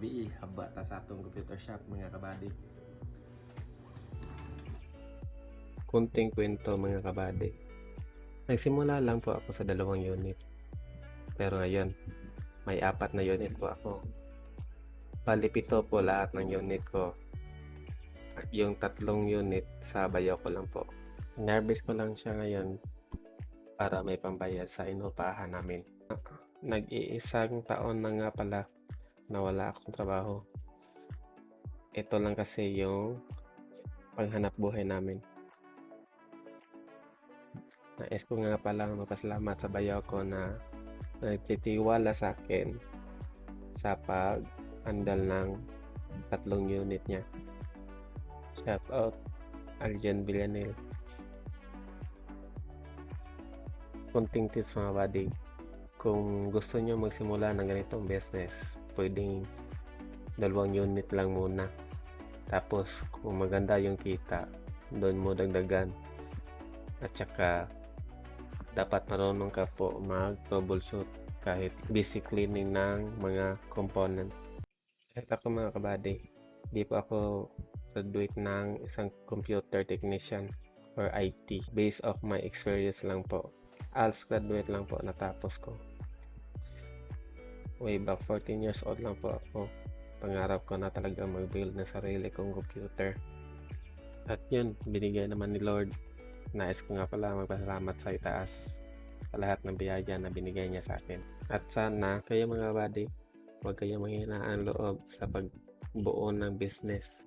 gabi haba ta sa atong computer shop mga kabady. Kunting kwento mga kabady. Nagsimula lang po ako sa 2 unit. Pero ngayon, may 4 na unit po ako. Bali 7 po lahat ng unit ko. At yung 3 unit sa bayaw ko lang po. Nervous ko lang siya ngayon para may pambayad sa inupahan namin. Nag-iisang taon na nga pala na wala akong trabaho. Ito lang kasi yung panghanap buhay namin. Nais ko nga palang magpasalamat sa bayaw ko na nagtitiwala sa akin sa pag-handle ng 3 unit niya. Shout out Aljan Villanel. Kunting tips mga buddy. Kung gusto nyo magsimula ng ganitong business, pwedeng 2 unit lang muna. Tapos kung maganda yung kita, doon mo dagdagan. At saka dapat marunong ka po mag-troubleshoot kahit basic cleaning ng mga component. Kahit ako mga kabady, di po ako graduate ng isang computer technician or IT. Based off my experience lang po. ALS graduate lang po natapos ko. Way back 14 years old lang po ako. Pangarap ko na talaga mag-build ng sarili kong computer. At yun, binigay naman ni Lord. Nais ko nga pala magpasalamat sa itaas sa lahat ng biyaya na binigay niya sa akin. At sana kayo mga buddy, huwag kayo manghinaan loob sa pagbuo ng business.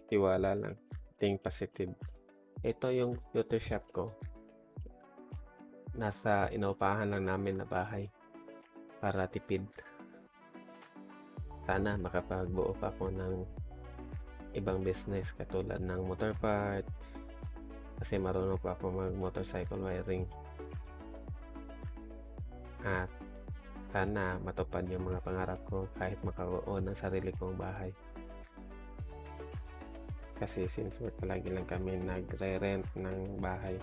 Tiwala lang, think positive. Ito yung computer shop ko. Nasa inupahan lang namin na bahay para tipid. Sana makapagbuo pa ako ng ibang business katulad ng motor parts kasi marunong pa ako mag motorcycle wiring. At sana matupad yung mga pangarap ko kahit makabuo ng sarili kong bahay. Kasi since work palagi lang kami nagre-rent ng bahay,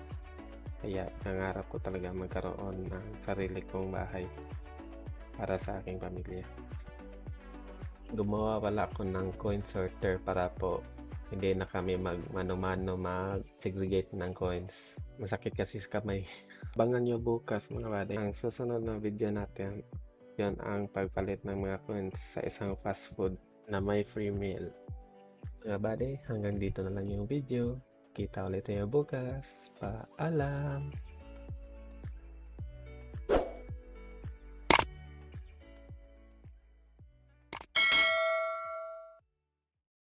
kaya nangarap ko talaga magkaroon ng sarili kong bahay para sa aking pamilya. Gumawa pala ako ng coin sorter para po hindi na kami mano-mano mag-segregate ng coins. Masakit kasi sa kamay. Abangan nyo bukas mga buddy. Ang susunod na video natin, yon ang pagpalit ng mga coins sa isang fast food na may free meal. Mga buddy, hanggang dito na lang yung video. Kita ulit tayo bukas. Paalam!